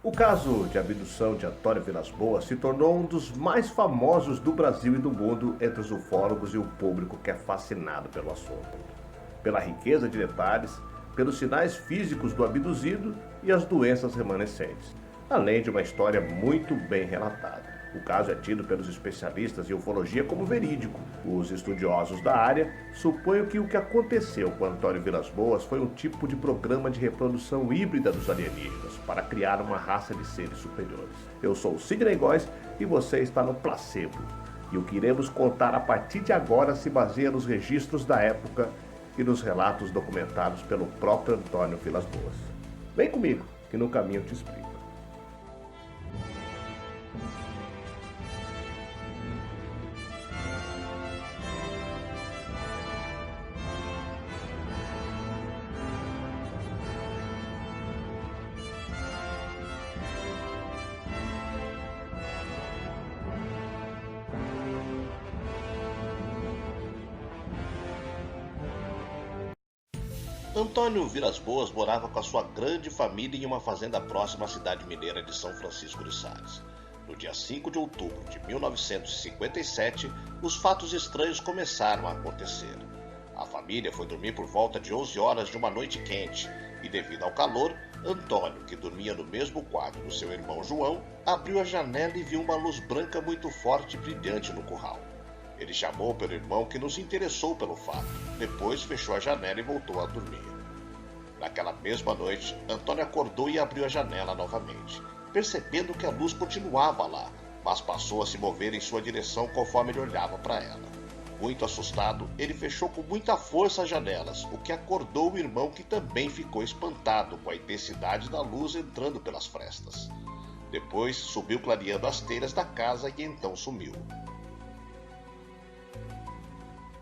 O caso de abdução de Antônio Vilas-Boas se tornou um dos mais famosos do Brasil e do mundo entre os ufólogos e o público que é fascinado pelo assunto. Pela riqueza de detalhes, pelos sinais físicos do abduzido e as doenças remanescentes, além de uma história muito bem relatada. O caso é tido pelos especialistas em ufologia como verídico. Os estudiosos da área supõem que o que aconteceu com Antônio Vilas-Boas foi um tipo de programa de reprodução híbrida dos alienígenas para criar uma raça de seres superiores. Eu sou o Sidney Góes e você está no Placebo. E o que iremos contar a partir de agora se baseia nos registros da época e nos relatos documentados pelo próprio Antônio Vilas-Boas. Vem comigo, que no caminho eu te explico. Antônio Vilas-Boas morava com a sua grande família em uma fazenda próxima à cidade mineira de São Francisco de Sales. No dia 5 de outubro de 1957, os fatos estranhos começaram a acontecer. A família foi dormir por volta de 11 horas de uma noite quente e, devido ao calor, Antônio, que dormia no mesmo quarto do seu irmão João, abriu a janela e viu uma luz branca muito forte e brilhante no curral. Ele chamou pelo irmão, que não se interessou pelo fato. Depois fechou a janela e voltou a dormir. Naquela mesma noite, Antônio acordou e abriu a janela novamente, percebendo que a luz continuava lá, mas passou a se mover em sua direção conforme ele olhava para ela. Muito assustado, ele fechou com muita força as janelas, o que acordou o irmão, que também ficou espantado com a intensidade da luz entrando pelas frestas. Depois subiu clareando as telhas da casa e então sumiu.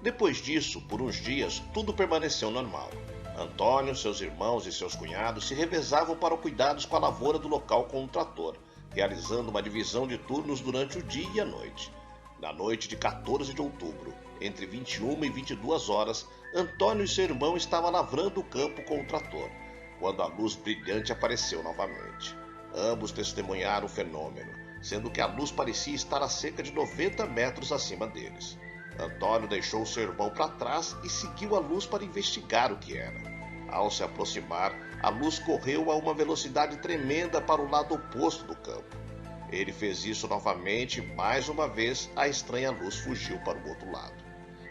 Depois disso, por uns dias, tudo permaneceu normal. Antônio, seus irmãos e seus cunhados se revezavam para cuidados com a lavoura do local com um trator, realizando uma divisão de turnos durante o dia e a noite. Na noite de 14 de outubro, entre 21 e 22 horas, Antônio e seu irmão estavam lavrando o campo com o trator, quando a luz brilhante apareceu novamente. Ambos testemunharam o fenômeno, sendo que a luz parecia estar a cerca de 90 metros acima deles. Antônio deixou seu irmão para trás e seguiu a luz para investigar o que era. Ao se aproximar, a luz correu a uma velocidade tremenda para o lado oposto do campo. Ele fez isso novamente e, mais uma vez, a estranha luz fugiu para o outro lado.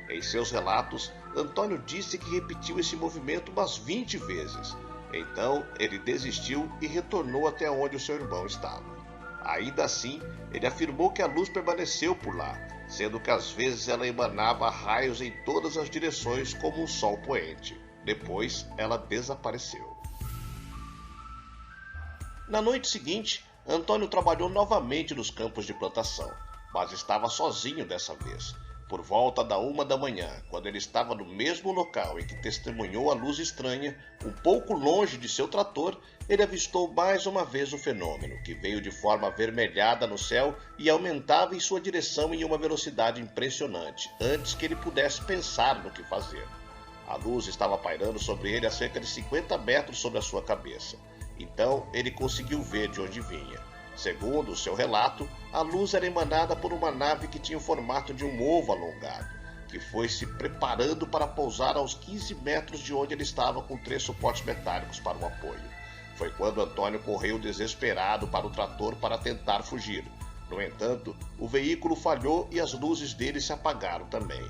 Em seus relatos, Antônio disse que repetiu esse movimento umas 20 vezes. Então, ele desistiu e retornou até onde o seu irmão estava. Ainda assim, ele afirmou que a luz permaneceu por lá, sendo que às vezes ela emanava raios em todas as direções como um sol poente. Depois, ela desapareceu. Na noite seguinte, Antônio trabalhou novamente nos campos de plantação, mas estava sozinho dessa vez. Por volta da 1 da manhã, quando ele estava no mesmo local em que testemunhou a luz estranha, um pouco longe de seu trator, ele avistou mais uma vez o fenômeno, que veio de forma avermelhada no céu e aumentava em sua direção em uma velocidade impressionante, antes que ele pudesse pensar no que fazer. A luz estava pairando sobre ele a cerca de 50 metros sobre a sua cabeça. Então ele conseguiu ver de onde vinha. Segundo o seu relato, a luz era emanada por uma nave que tinha o formato de um ovo alongado, que foi se preparando para pousar aos 15 metros de onde ele estava, com 3 suportes metálicos para o apoio. Foi quando Antônio correu desesperado para o trator para tentar fugir. No entanto, o veículo falhou e as luzes dele se apagaram também.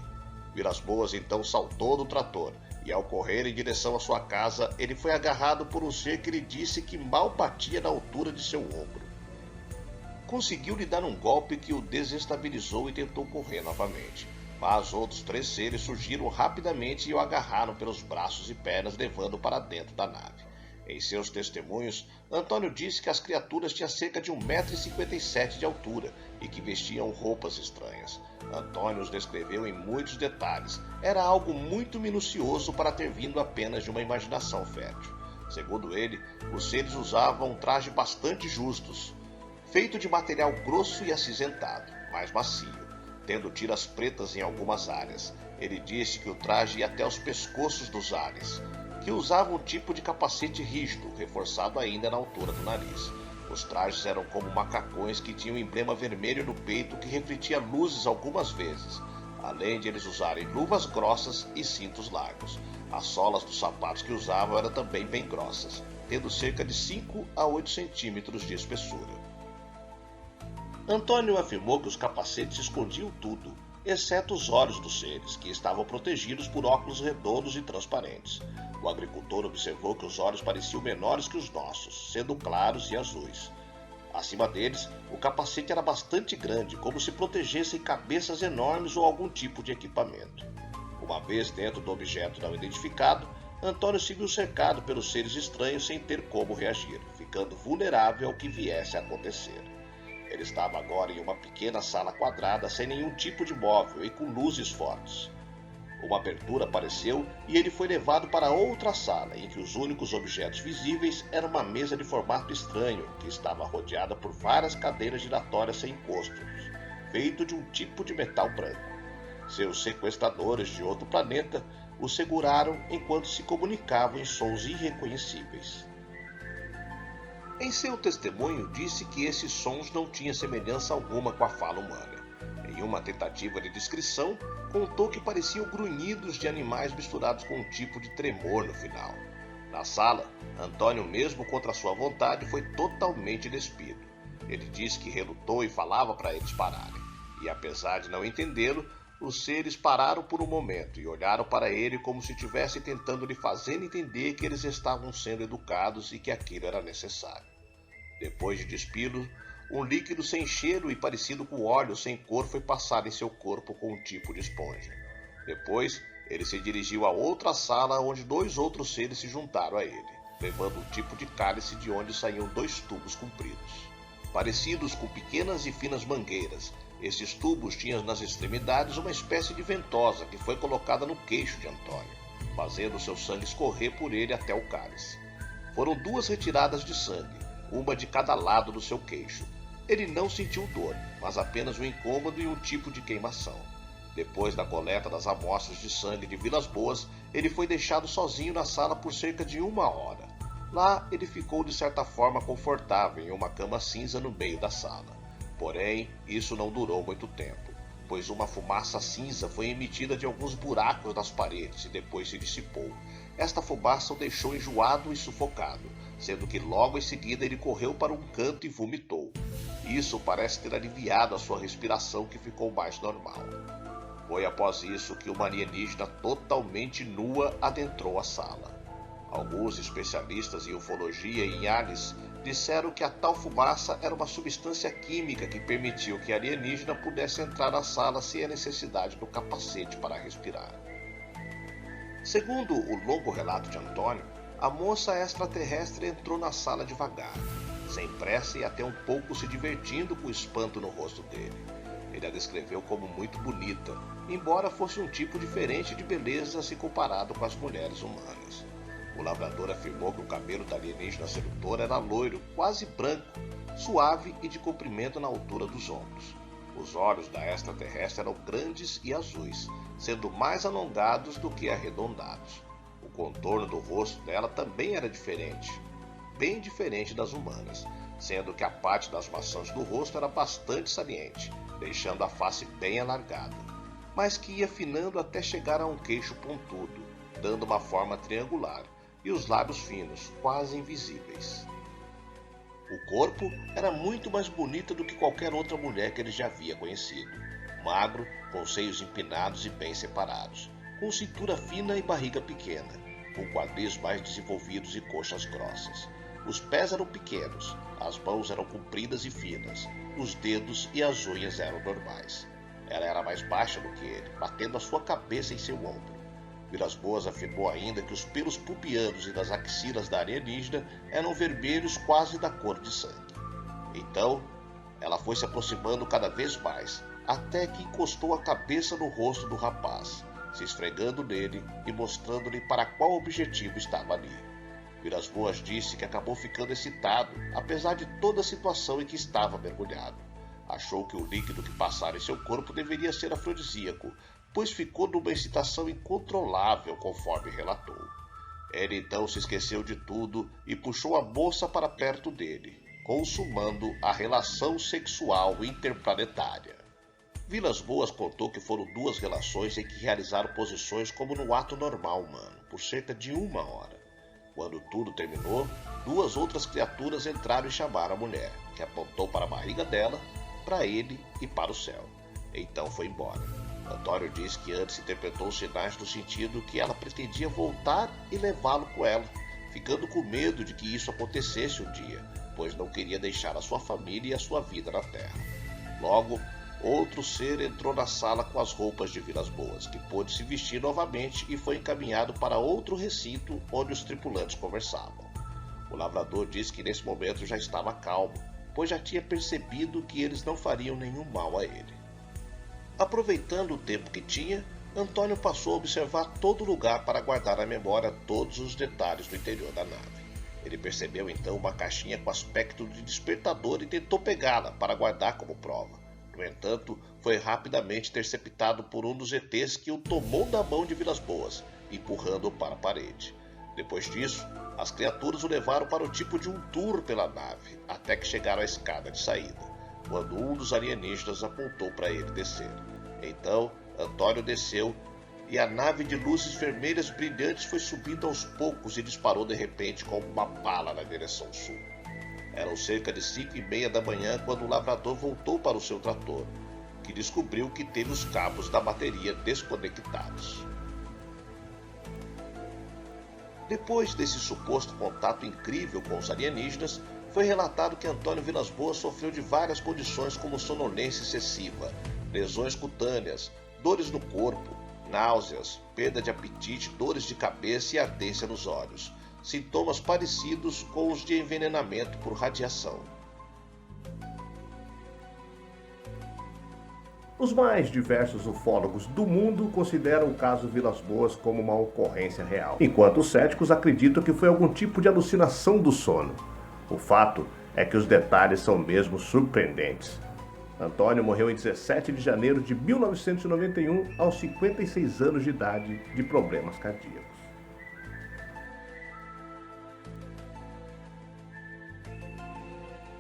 Vilas-Boas então saltou do trator e, ao correr em direção à sua casa, ele foi agarrado por um ser que lhe disse que mal batia na altura de seu ombro. Conseguiu lhe dar um golpe que o desestabilizou e tentou correr novamente, mas outros 3 seres surgiram rapidamente e o agarraram pelos braços e pernas, levando para dentro da nave. Em seus testemunhos, Antônio disse que as criaturas tinham cerca de 1,57 m de altura e que vestiam roupas estranhas. Antônio os descreveu em muitos detalhes. Era algo muito minucioso para ter vindo apenas de uma imaginação fértil. Segundo ele, os seres usavam um traje bastante justos, feito de material grosso e acinzentado, mais macio, tendo tiras pretas em algumas áreas. Ele disse que o traje ia até os pescoços dos aliens, que usavam um tipo de capacete rígido, reforçado ainda na altura do nariz. Os trajes eram como macacões que tinham um emblema vermelho no peito que refletia luzes algumas vezes, além de eles usarem luvas grossas e cintos largos. As solas dos sapatos que usavam eram também bem grossas, tendo cerca de 5 a 8 centímetros de espessura. Antônio afirmou que os capacetes escondiam tudo, exceto os olhos dos seres, que estavam protegidos por óculos redondos e transparentes. O agricultor observou que os olhos pareciam menores que os nossos, sendo claros e azuis. Acima deles, o capacete era bastante grande, como se protegessem cabeças enormes ou algum tipo de equipamento. Uma vez dentro do objeto não identificado, Antônio se viu cercado pelos seres estranhos sem ter como reagir, ficando vulnerável ao que viesse a acontecer. Ele estava agora em uma pequena sala quadrada sem nenhum tipo de móvel e com luzes fortes. Uma abertura apareceu e ele foi levado para outra sala, em que os únicos objetos visíveis eram uma mesa de formato estranho, que estava rodeada por várias cadeiras giratórias sem encostos, feito de um tipo de metal branco. Seus sequestradores de outro planeta o seguraram enquanto se comunicavam em sons irreconhecíveis. Em seu testemunho, disse que esses sons não tinham semelhança alguma com a fala humana. Em uma tentativa de descrição, contou que pareciam grunhidos de animais misturados com um tipo de tremor no final. Na sala, Antônio, mesmo contra sua vontade, foi totalmente despido. Ele disse que relutou e falava para eles pararem. E apesar de não entendê-lo, os seres pararam por um momento e olharam para ele como se estivessem tentando lhe fazer entender que eles estavam sendo educados e que aquilo era necessário. Depois de despí-lo, um líquido sem cheiro e parecido com óleo sem cor foi passado em seu corpo com um tipo de esponja. Depois, ele se dirigiu a outra sala onde 2 outros seres se juntaram a ele, levando um tipo de cálice de onde saíam 2 tubos compridos. Parecidos com pequenas e finas mangueiras, esses tubos tinham nas extremidades uma espécie de ventosa que foi colocada no queixo de Antônio, fazendo seu sangue escorrer por ele até o cálice. Foram 2 retiradas de sangue, uma de cada lado do seu queixo. Ele não sentiu dor, mas apenas um incômodo e um tipo de queimação. Depois da coleta das amostras de sangue de Vilas Boas, ele foi deixado sozinho na sala por cerca de 1 hora. Lá, ele ficou de certa forma confortável em uma cama cinza no meio da sala. Porém, isso não durou muito tempo, pois uma fumaça cinza foi emitida de alguns buracos nas paredes e depois se dissipou. Esta fumaça o deixou enjoado e sufocado, sendo que logo em seguida ele correu para um canto e vomitou. Isso parece ter aliviado a sua respiração, que ficou mais normal. Foi após isso que uma alienígena totalmente nua adentrou a sala. Alguns especialistas em ufologia e em aliens disseram que a tal fumaça era uma substância química que permitiu que a alienígena pudesse entrar na sala sem a necessidade do capacete para respirar. Segundo o longo relato de Antônio, a moça extraterrestre entrou na sala devagar, sem pressa e até um pouco se divertindo com o espanto no rosto dele. Ele a descreveu como muito bonita, embora fosse um tipo diferente de beleza se comparado com as mulheres humanas. O lavrador afirmou que o cabelo da alienígena sedutora era loiro, quase branco, suave e de comprimento na altura dos ombros. Os olhos da extraterrestre eram grandes e azuis, sendo mais alongados do que arredondados. O contorno do rosto dela também era diferente, bem diferente das humanas, sendo que a parte das maçãs do rosto era bastante saliente, deixando a face bem alargada, mas que ia afinando até chegar a um queixo pontudo, dando uma forma triangular, e os lábios finos, quase invisíveis. O corpo era muito mais bonito do que qualquer outra mulher que ele já havia conhecido. Magro, com seios empinados e bem separados, com cintura fina e barriga pequena, com quadris mais desenvolvidos e coxas grossas. Os pés eram pequenos, as mãos eram compridas e finas, os dedos e as unhas eram normais. Ela era mais baixa do que ele, batendo a sua cabeça em seu ombro. Vilas Boas afirmou ainda que os pelos pubianos e das axilas da alienígena eram vermelhos, quase da cor de sangue. Então, ela foi se aproximando cada vez mais, até que encostou a cabeça no rosto do rapaz, se esfregando nele e mostrando-lhe para qual objetivo estava ali. Vilas Boas disse que acabou ficando excitado, apesar de toda a situação em que estava mergulhado. Achou que o líquido que passara em seu corpo deveria ser afrodisíaco, pois ficou numa excitação incontrolável, conforme relatou. Ele então se esqueceu de tudo e puxou a moça para perto dele. consumando a relação sexual interplanetária. Vilas Boas contou que foram 2 relações em que realizaram posições como no ato normal humano, por cerca de 1 hora. Quando tudo terminou, 2 outras criaturas entraram e chamaram a mulher, que apontou para a barriga dela, para ele e para o céu. Então foi embora. Antônio diz que antes interpretou os sinais no sentido que ela pretendia voltar e levá-lo com ela, ficando com medo de que isso acontecesse um dia, pois não queria deixar a sua família e a sua vida na Terra. Logo, outro ser entrou na sala com as roupas de Vilas Boas, que pôde se vestir novamente e foi encaminhado para outro recinto onde os tripulantes conversavam. O lavrador disse que nesse momento já estava calmo, pois já tinha percebido que eles não fariam nenhum mal a ele. Aproveitando o tempo que tinha, Antônio passou a observar todo lugar para guardar na memória todos os detalhes do interior da nave. Ele percebeu então uma caixinha com aspecto de despertador e tentou pegá-la para guardar como prova. No entanto, foi rapidamente interceptado por um dos ETs que o tomou da mão de Vilas Boas, empurrando-o para a parede. Depois disso, as criaturas o levaram para o tipo de um tour pela nave, até que chegaram à escada de saída, quando um dos alienígenas apontou para ele descer. Então, Antônio desceu e a nave de luzes vermelhas brilhantes foi subindo aos poucos e disparou de repente como uma bala na direção sul. Eram cerca de 5h30 da manhã quando o lavrador voltou para o seu trator, que descobriu que teve os cabos da bateria desconectados. Depois desse suposto contato incrível com os alienígenas, foi relatado que Antônio Vilas Boas sofreu de várias condições como sonolência excessiva, lesões cutâneas, dores no corpo, náuseas, perda de apetite, dores de cabeça e ardência nos olhos, sintomas parecidos com os de envenenamento por radiação. Os mais diversos ufólogos do mundo consideram o caso Vilas Boas como uma ocorrência real, enquanto os céticos acreditam que foi algum tipo de alucinação do sono. O fato é que os detalhes são mesmo surpreendentes. Antônio morreu em 17 de janeiro de 1991, aos 56 anos de idade, de problemas cardíacos.